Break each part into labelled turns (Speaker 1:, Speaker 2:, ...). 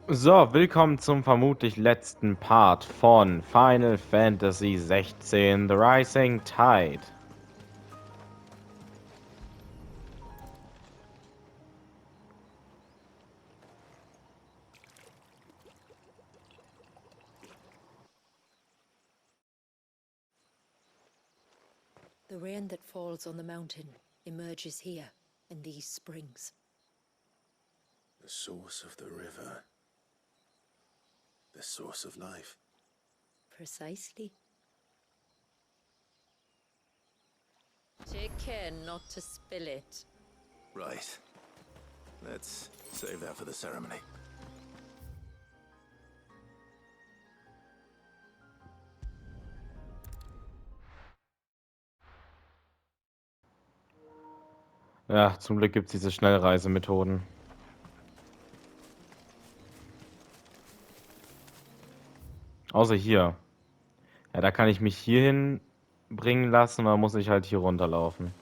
Speaker 1: So, willkommen zum vermutlich letzten Part von Final Fantasy XVI, The Rising Tide.
Speaker 2: The rain that falls on the mountain emerges here, in these springs.
Speaker 3: The source of the river. The source of life.
Speaker 2: Precisely. Take care not to spill it.
Speaker 3: Right. Let's save that for the ceremony.
Speaker 1: Ja, zum Glück gibt es diese Schnellreisemethoden. Außer hier. Ja, da kann ich mich hierhin bringen lassen, oder muss ich halt hier runterlaufen.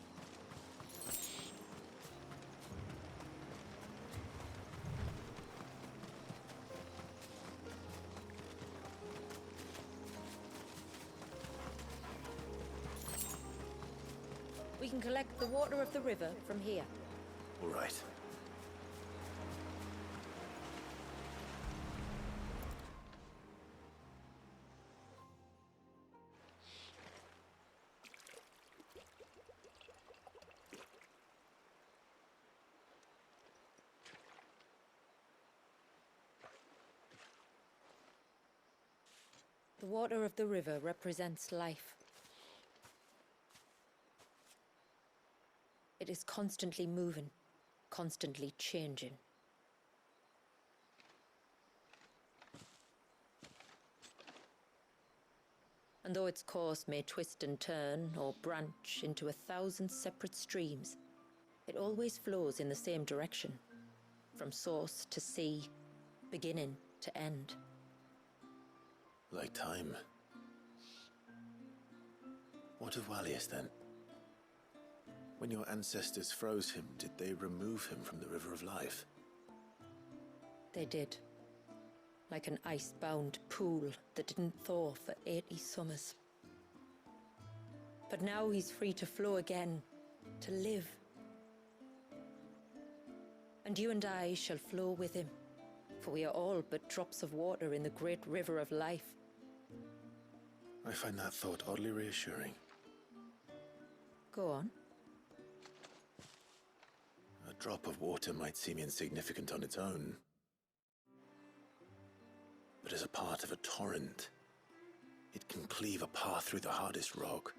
Speaker 2: We can collect the water of the river from here.
Speaker 3: All right.
Speaker 2: The water of the river represents life. It is constantly moving, constantly changing. And though its course may twist and turn or branch into 1,000 separate streams, it always flows in the same direction, from source to sea, beginning to end.
Speaker 3: Like time. What of Wallius then? When your ancestors froze him, did they remove him from the River of Life?
Speaker 2: They did. Like an ice-bound pool that didn't thaw for 80 summers. But now he's free to flow again, to live. And you and I shall flow with him, for we are all but drops of water in the great river of life.
Speaker 3: I find that thought oddly reassuring.
Speaker 2: Go on.
Speaker 3: A drop of water might seem insignificant on its own. But as a part of a torrent, it can cleave a path through the hardest rock.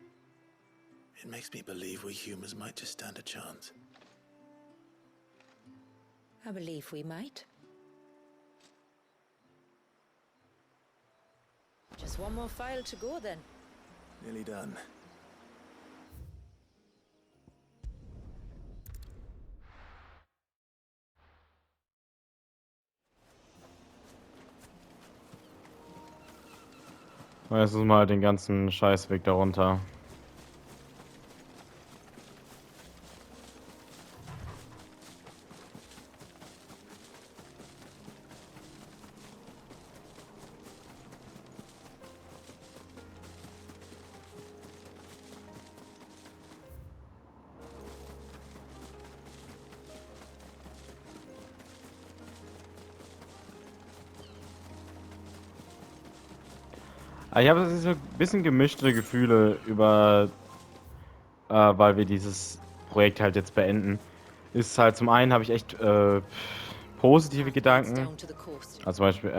Speaker 3: It makes me believe we humans might just stand a chance.
Speaker 2: I believe we might. Just one more file to go then.
Speaker 3: Nearly done.
Speaker 1: Jetzt ist mal den ganzen Scheißweg darunter. Ich habe so ein bisschen gemischte Gefühle über, weil wir dieses Projekt halt jetzt beenden. Ist halt zum einen habe ich echt positive Gedanken. Also zum Beispiel,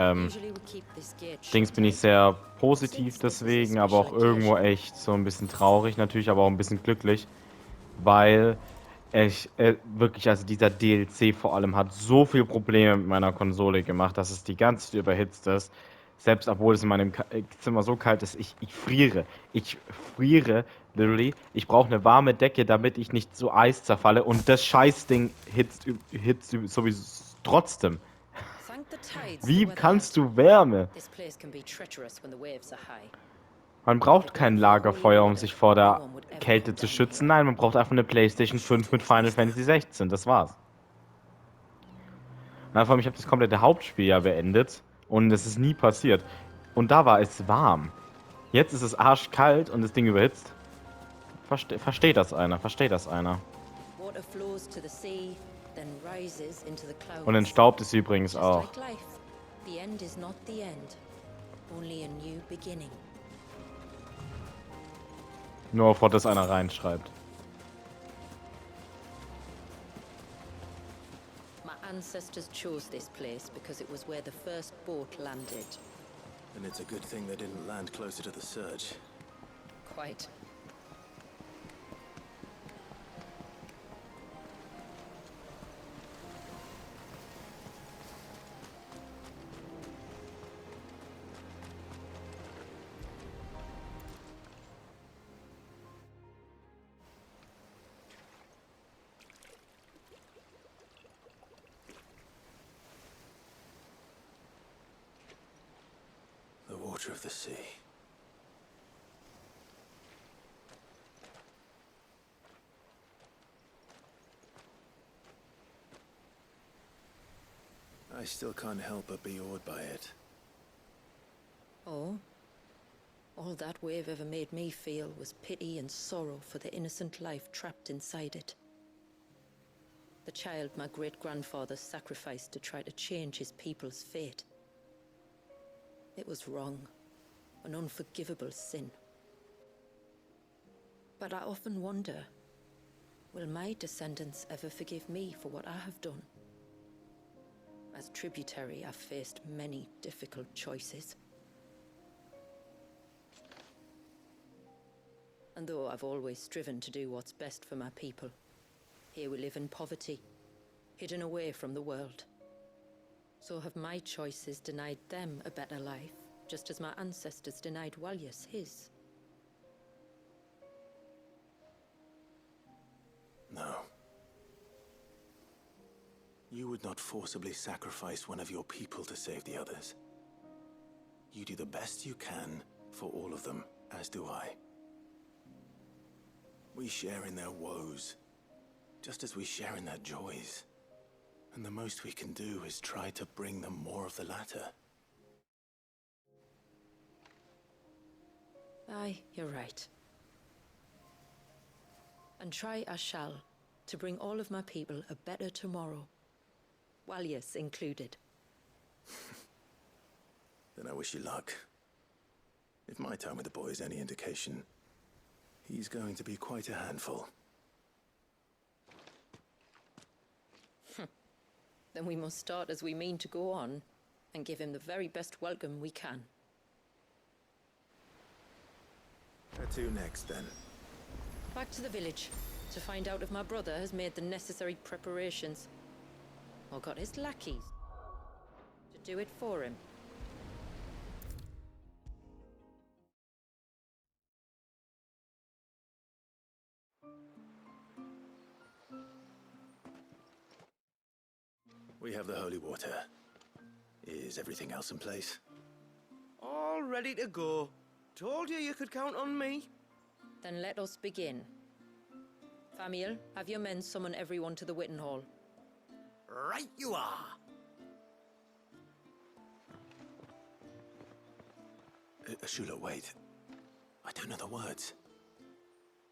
Speaker 1: Dings bin ich sehr positiv deswegen, aber auch irgendwo echt so ein bisschen traurig natürlich, aber auch ein bisschen glücklich, weil ich wirklich, also dieser DLC vor allem hat so viele Probleme mit meiner Konsole gemacht, dass es die ganze Zeit überhitzt ist. Selbst obwohl es in meinem Zimmer so kalt ist, ich friere. Ich friere, literally. Ich brauche eine warme Decke, damit ich nicht so Eis zerfalle. Und das Scheißding hitzt sowieso trotzdem. Wie kannst du Wärme? Man braucht kein Lagerfeuer, um sich vor der Kälte zu schützen. Nein, man braucht einfach eine PlayStation 5 mit Final Fantasy 16. Das war's. Na, vor allem, ich habe das komplette Hauptspiel ja beendet und es ist nie passiert. Und da war es warm. Jetzt ist es arschkalt und das Ding überhitzt. Versteht das einer? Versteht das einer?
Speaker 2: Water flows to the sea, then rises into the clouds.
Speaker 1: Und entstaubt es übrigens
Speaker 2: Just
Speaker 1: auch.
Speaker 2: like life, the end is not the end, only a new beginning.
Speaker 1: Nur bevor das einer reinschreibt.
Speaker 2: My ancestors chose this place because it was where the first boat landed.
Speaker 3: And it's a good thing they didn't land closer to the surge.
Speaker 2: Quite.
Speaker 3: The water of the sea. I still can't help but be awed by it.
Speaker 2: Oh? All that wave ever made me feel was pity and sorrow for the innocent life trapped inside it. The child my great-grandfather sacrificed to try to change his people's fate. It was wrong, an unforgivable sin. But I often wonder, will my descendants ever forgive me for what I have done? As tributary, I've faced many difficult choices. And though I've always striven to do what's best for my people, here we live in poverty, hidden away from the world. So have my choices denied them a better life, just as my ancestors denied Walja his?
Speaker 3: No. You would not forcibly sacrifice one of your people to save the others. You do the best you can for all of them, as do I. We share in their woes, just as we share in their joys. And the most we can do is try to bring them more of the latter.
Speaker 2: Aye, you're right. And try I shall, to bring all of my people a better tomorrow. Walja included.
Speaker 3: Then I wish you luck. If my time with the boy is any indication, he's going to be quite a handful.
Speaker 2: Then we must start as we mean to go on, and give him the very best welcome we can.
Speaker 3: Where to next, then?
Speaker 2: Back to the village, to find out if my brother has made the necessary preparations. Or got his lackeys to do it for him.
Speaker 3: We have the holy water. Is everything else in place?
Speaker 4: All ready to go. Told you could count on me.
Speaker 2: Then let us begin. Famiel, have your men summon everyone to the Witten Hall.
Speaker 4: Right you are.
Speaker 3: Shula, wait. I don't know the words.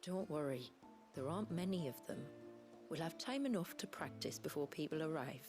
Speaker 2: Don't worry, there aren't many of them. We'll have time enough to practice before people arrive.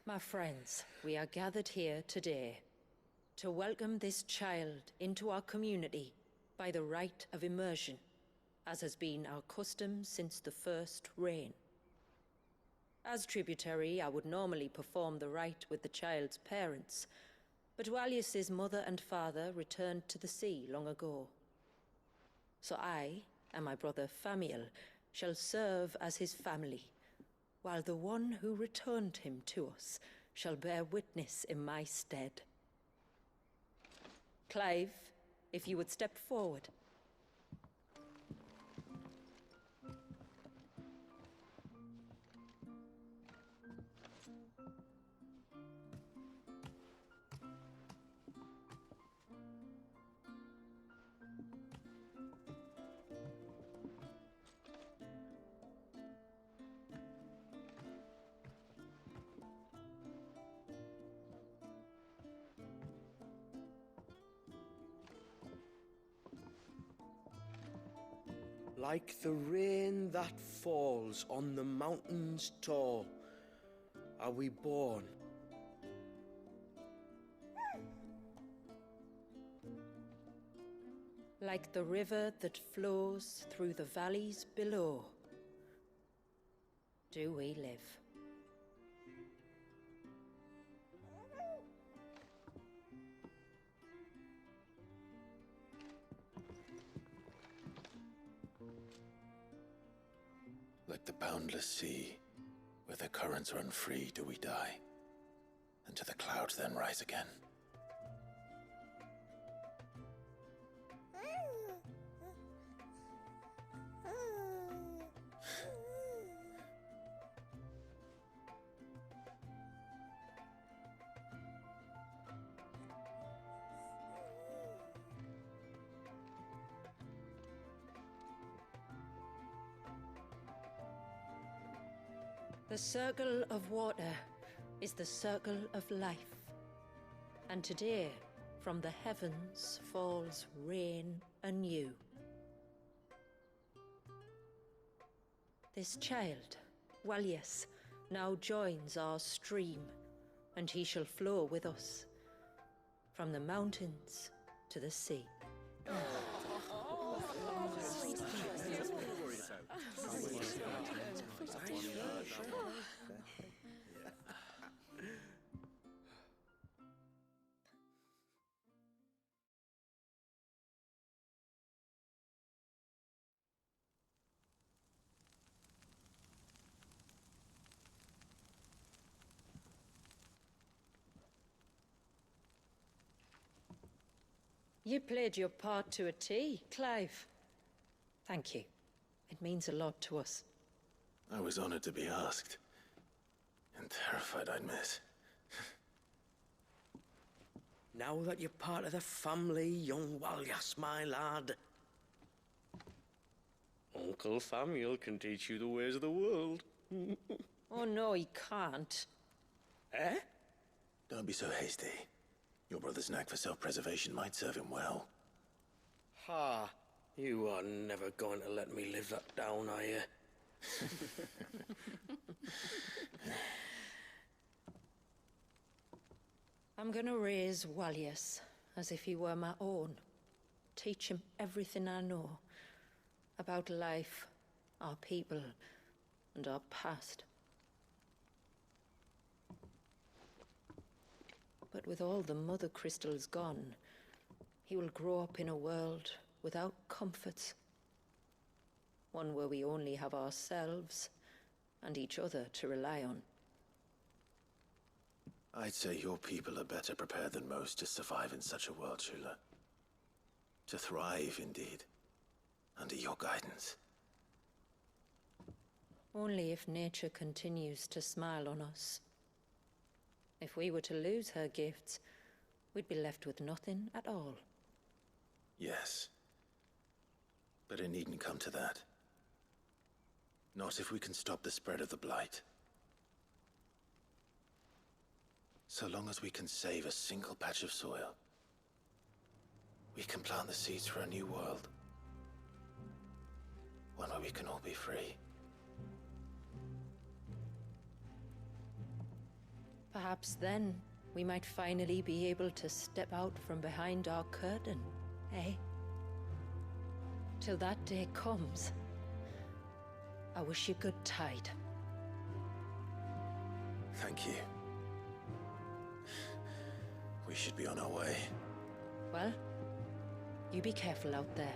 Speaker 2: My friends, we are gathered here today to welcome this child into our community by the rite of immersion, as has been our custom since the first reign. As tributary, I would normally perform the rite with the child's parents, but Walja's mother and father returned to the sea long ago. So I and my brother Famiel shall serve as his family, while the one who returned him to us shall bear witness in my stead. Clive, if you would step forward.
Speaker 4: Like the rain that falls on the mountains tall, are we born.
Speaker 2: Like the river that flows through the valleys below, do we live.
Speaker 3: Like the boundless sea, where the currents run free, do we die, and to the clouds then rise again.
Speaker 2: The circle of water is the circle of life. And today, from the heavens falls rain anew. This child, Walja, now joins our stream, and he shall flow with us from the mountains to the sea. You played your part to a T, Clive. Thank you. It means a lot to us.
Speaker 3: I was honored to be asked, and terrified I'd miss.
Speaker 4: Now that you're part of the family, young Walja, my lad. Uncle Samuel can teach you the ways of the world.
Speaker 2: Oh no, he can't.
Speaker 4: Eh?
Speaker 3: Don't be so hasty. Your brother's knack for self-preservation might serve him well.
Speaker 4: Ha! You are never going to let me live that down, are you?
Speaker 2: I'm gonna raise Walja as if he were my own. Teach him everything I know about life, our people, and our past. But with all the mother crystals gone, he will grow up in a world without comforts. One where we only have ourselves and each other to rely on.
Speaker 3: I'd say your people are better prepared than most to survive in such a world, Shula. To thrive, indeed, under your guidance.
Speaker 2: Only if nature continues to smile on us. If we were to lose her gifts, we'd be left with nothing at all.
Speaker 3: Yes. But it needn't come to that. Not if we can stop the spread of the Blight. So long as we can save a single patch of soil, we can plant the seeds for a new world. One where we can all be free.
Speaker 2: Perhaps then, we might finally be able to step out from behind our curtain, eh? Till that day comes, I wish you good tide.
Speaker 3: Thank you. We should be on our way.
Speaker 2: Well, you be careful out there.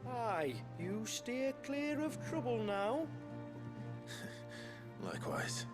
Speaker 4: Aye, you steer clear of trouble now.
Speaker 3: Likewise.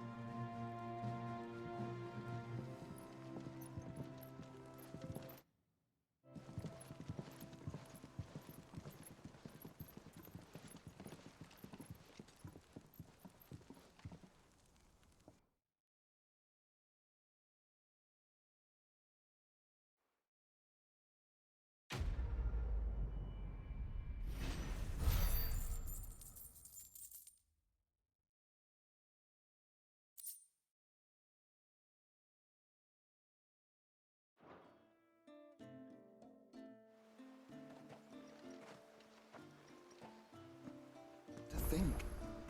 Speaker 5: To think,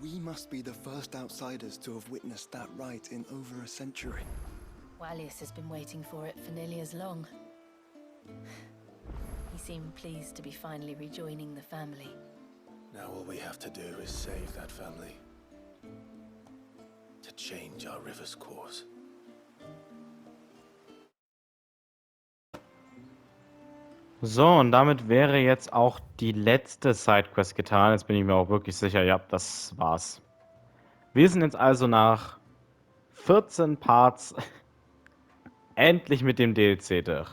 Speaker 5: we must be the first outsiders to have witnessed that rite in over a century.
Speaker 6: Wallius has been waiting for it for nearly as long. He seemed pleased to be finally rejoining the family.
Speaker 3: Now all we have to do is save that family. To change our river's course.
Speaker 1: So, und damit wäre jetzt auch die letzte Sidequest getan. Jetzt bin ich mir auch wirklich sicher, ja, das war's. Wir sind jetzt also nach 14 Parts endlich mit dem DLC durch.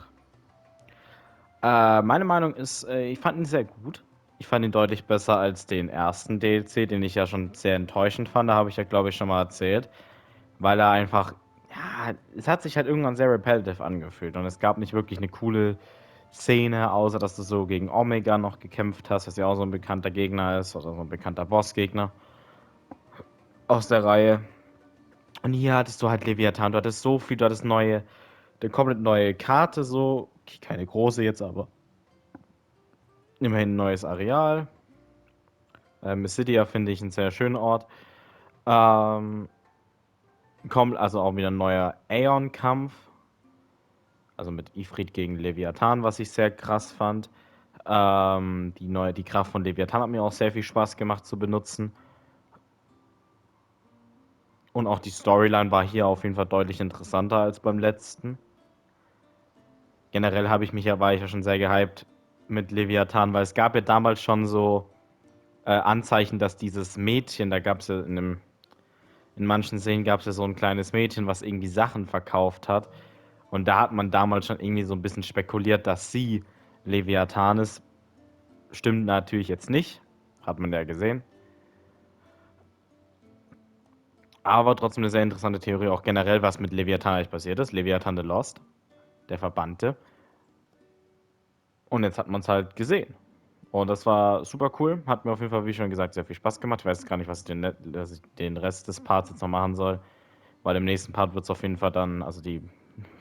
Speaker 1: Meine Meinung ist, ich fand ihn sehr gut. Ich fand ihn deutlich besser als den ersten DLC, den ich ja schon sehr enttäuschend fand. Da habe ich ja, glaube ich, schon mal erzählt. Weil er einfach, ja, es hat sich halt irgendwann sehr repetitive angefühlt. Und es gab nicht wirklich eine coole Szene, außer dass du so gegen Omega noch gekämpft hast, was ja auch so ein bekannter Gegner ist, oder so ein bekannter Bossgegner aus der Reihe. Und hier hattest du halt Leviathan, du hattest so viel, du hattest eine komplett neue Karte, so, okay, keine große jetzt, aber immerhin ein neues Areal. Mysidia finde ich einen sehr schönen Ort. Kommt also auch wieder ein neuer Aeon-Kampf. Also mit Ifrit gegen Leviathan, was ich sehr krass fand. Die Kraft von Leviathan hat mir auch sehr viel Spaß gemacht zu benutzen. Und auch die Storyline war hier auf jeden Fall deutlich interessanter als beim letzten. Generell war ich ja schon sehr gehypt mit Leviathan, weil es gab ja damals schon so Anzeichen, dass dieses Mädchen, da gab es ja in manchen Szenen gab es ja so ein kleines Mädchen, was irgendwie Sachen verkauft hat. Und da hat man damals schon irgendwie so ein bisschen spekuliert, dass sie Leviathan ist. Stimmt natürlich jetzt nicht. Hat man ja gesehen. Aber trotzdem eine sehr interessante Theorie, auch generell, was mit Leviathan eigentlich passiert ist. Leviathan the Lost, der Verbannte. Und jetzt hat man es halt gesehen. Und das war super cool. Hat mir auf jeden Fall, wie schon gesagt, sehr viel Spaß gemacht. Ich weiß gar nicht, was ich den Rest des Parts jetzt noch machen soll. Weil im nächsten Part wird es auf jeden Fall dann, also die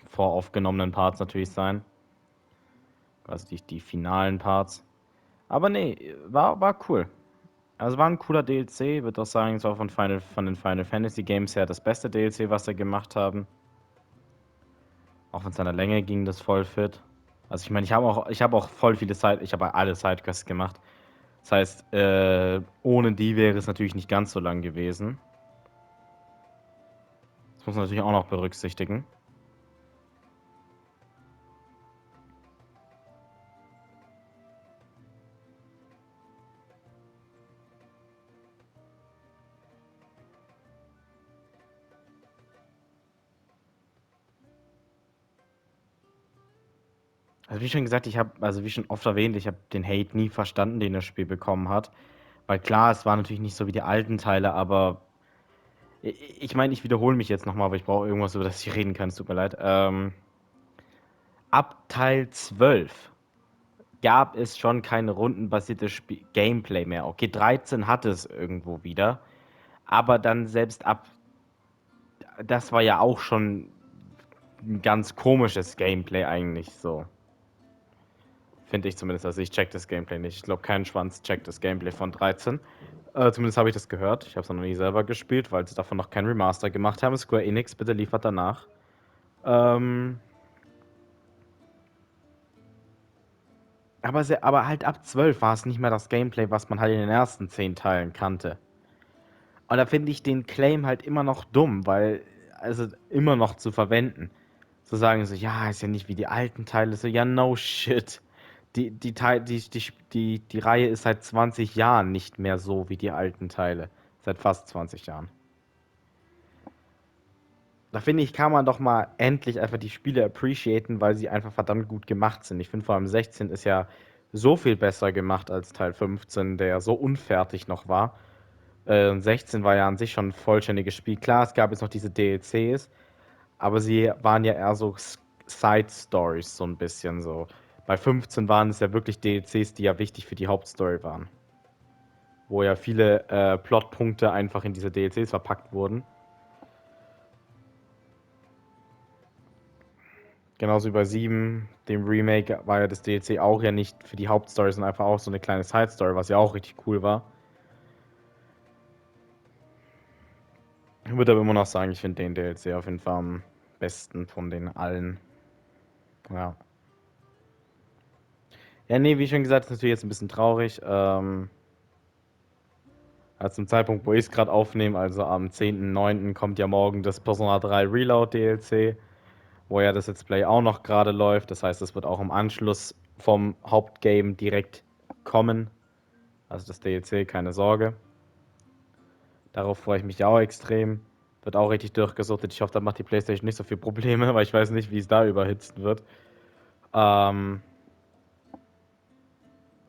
Speaker 1: voraufgenommenen Parts natürlich sein. Also die finalen Parts. Aber nee, war cool. Also war ein cooler DLC. Würde auch sagen, es war von den Final Fantasy Games her das beste DLC, was sie gemacht haben. Auch in seiner Länge ging das voll fit. Also ich meine, ich habe auch voll viele ich habe alle Sidequests gemacht. Das heißt, ohne die wäre es natürlich nicht ganz so lang gewesen. Das muss man natürlich auch noch berücksichtigen. Also wie schon gesagt, wie schon oft erwähnt, ich habe den Hate nie verstanden, den das Spiel bekommen hat. Weil klar, es war natürlich nicht so wie die alten Teile, aber ich meine, ich wiederhole mich jetzt nochmal, aber ich brauche irgendwas, über das ich reden kann, es tut mir leid. Ab Teil 12 gab es schon kein rundenbasiertes Gameplay mehr. Okay, 13 hatte es irgendwo wieder, aber dann selbst das war ja auch schon ein ganz komisches Gameplay eigentlich so. Finde ich zumindest. Also ich check das Gameplay nicht. Ich glaube, kein Schwanz checkt das Gameplay von 13. Zumindest habe ich das gehört. Ich habe es noch nie selber gespielt, weil sie davon noch kein Remaster gemacht haben. Square Enix, bitte liefert danach. Aber halt ab 12 war es nicht mehr das Gameplay, was man halt in den ersten 10 Teilen kannte. Und da finde ich den Claim halt immer noch dumm, weil, also immer noch zu verwenden. Zu sagen so, ja, ist ja nicht wie die alten Teile. So, ja, no shit. Die Reihe ist seit 20 Jahren nicht mehr so wie die alten Teile. Seit fast 20 Jahren. Da finde ich, kann man doch mal endlich einfach die Spiele appreciaten, weil sie einfach verdammt gut gemacht sind. Ich finde vor allem 16 ist ja so viel besser gemacht als Teil 15, der ja so unfertig noch war. 16 war ja an sich schon ein vollständiges Spiel. Klar, es gab jetzt noch diese DLCs, aber sie waren ja eher so Side-Stories, so ein bisschen so. Bei 15 waren es ja wirklich DLCs, die ja wichtig für die Hauptstory waren. Wo ja viele Plotpunkte einfach in diese DLCs verpackt wurden. Genauso wie bei 7, dem Remake, war ja das DLC auch ja nicht für die Hauptstory, sondern einfach auch so eine kleine Side-Story, was ja auch richtig cool war. Ich würde aber immer noch sagen, ich finde den DLC auf jeden Fall am besten von den allen. Ja. Ja, nee, wie schon gesagt, ist natürlich jetzt ein bisschen traurig. Also zum Zeitpunkt, wo ich es gerade aufnehme, also am 10.09. kommt ja morgen das Persona 3 Reload DLC, wo ja das Let's Play auch noch gerade läuft. Das heißt, es wird auch im Anschluss vom Hauptgame direkt kommen. Also das DLC, keine Sorge. Darauf freue ich mich auch extrem. Wird auch richtig durchgesuchtet. Ich hoffe, da macht die PlayStation nicht so viele Probleme, weil ich weiß nicht, wie es da überhitzt wird. Also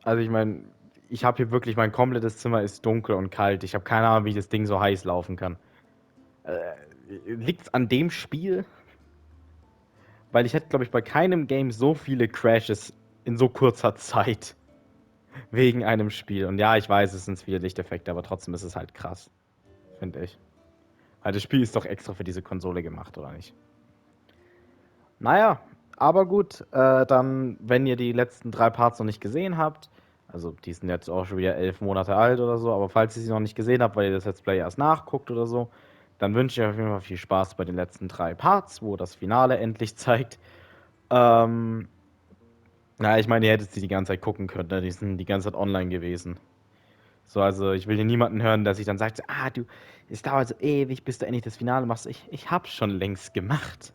Speaker 1: ich meine, ich habe hier wirklich, mein komplettes Zimmer ist dunkel und kalt. Ich habe keine Ahnung, wie das Ding so heiß laufen kann. Liegt's an dem Spiel? Weil ich hätte, glaube ich, bei keinem Game so viele Crashes in so kurzer Zeit wegen einem Spiel. Und ja, ich weiß, es sind viele Lichteffekte, aber trotzdem ist es halt krass, finde ich. Weil das Spiel ist doch extra für diese Konsole gemacht, oder nicht? Naja, aber gut, dann, wenn ihr die letzten 3 Parts noch nicht gesehen habt, also die sind jetzt auch schon wieder 11 Monate alt oder so, aber falls ihr sie noch nicht gesehen habt, weil ihr das Let's Play erst nachguckt oder so, dann wünsche ich euch auf jeden Fall viel Spaß bei den letzten 3 Parts, wo das Finale endlich zeigt. Na, ich meine, ihr hättet sie die ganze Zeit gucken können, ne? Die sind die ganze Zeit online gewesen. So, also ich will hier niemanden hören, der sich dann sagt, du, es dauert so ewig, bis du endlich das Finale machst. Ich hab's schon längst gemacht.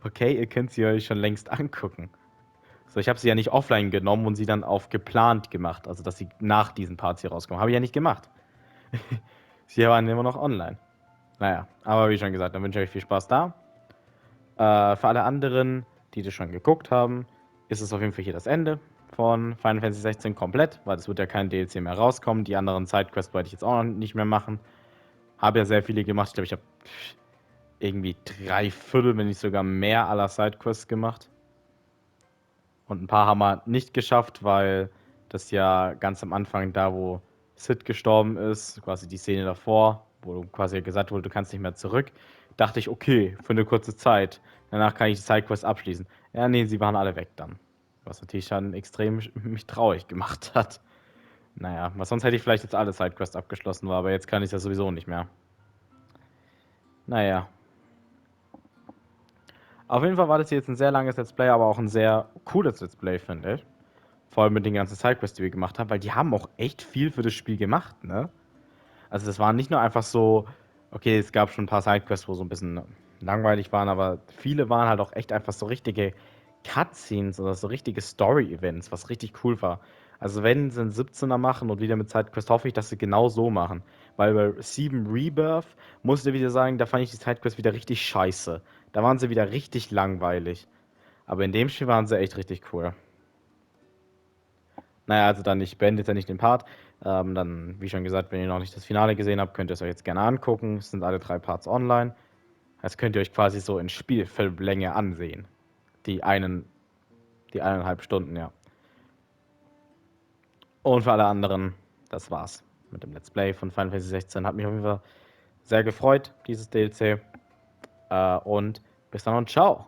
Speaker 1: Okay, ihr könnt sie euch schon längst angucken. So, ich habe sie ja nicht offline genommen und sie dann auf geplant gemacht, also dass sie nach diesen Parts hier rauskommen. Habe ich ja nicht gemacht. Sie waren immer noch online. Naja, aber wie schon gesagt, dann wünsche ich euch viel Spaß da. Für alle anderen, die das schon geguckt haben, ist es auf jeden Fall hier das Ende von Final Fantasy 16 komplett, weil es wird ja kein DLC mehr rauskommen. Die anderen Sidequests werde ich jetzt auch noch nicht mehr machen. Habe ja sehr viele gemacht. Ich glaube, ich habe irgendwie 3/4, wenn nicht sogar mehr aller Sidequests gemacht. Und ein paar haben wir nicht geschafft, weil das ja ganz am Anfang, da wo Sid gestorben ist, quasi die Szene davor, wo quasi gesagt wurde, du kannst nicht mehr zurück, dachte ich, okay, für eine kurze Zeit. Danach kann ich die Sidequest abschließen. Ja, nee, sie waren alle weg dann. Was natürlich schon extrem mich traurig gemacht hat. Naja, was sonst hätte ich vielleicht jetzt alle Sidequests abgeschlossen, aber jetzt kann ich das sowieso nicht mehr. Naja. Auf jeden Fall war das jetzt ein sehr langes Let's Play, aber auch ein sehr cooles Let's Play, finde ich. Vor allem mit den ganzen Sidequests, die wir gemacht haben, weil die haben auch echt viel für das Spiel gemacht, ne? Also das waren nicht nur einfach so, okay, es gab schon ein paar Sidequests, wo so ein bisschen langweilig waren, aber viele waren halt auch echt einfach so richtige Cutscenes oder so richtige Story-Events, was richtig cool war. Also wenn sie einen 17er machen und wieder mit Sidequest, hoffe ich, dass sie genau so machen. Weil bei 7 Rebirth musste ich wieder sagen, da fand ich die Sidequests wieder richtig scheiße. Da waren sie wieder richtig langweilig. Aber in dem Spiel waren sie echt richtig cool. Naja, also dann, ich beende jetzt ja nicht den Part. Dann, wie schon gesagt, wenn ihr noch nicht das Finale gesehen habt, könnt ihr es euch jetzt gerne angucken. Es sind alle 3 Parts online. Das könnt ihr euch quasi so in Spielfilmlänge ansehen. Die 1,5 Stunden, ja. Und für alle anderen, das war's mit dem Let's Play von Final Fantasy 16. Hat mich auf jeden Fall sehr gefreut, dieses DLC. Und bis dann und ciao.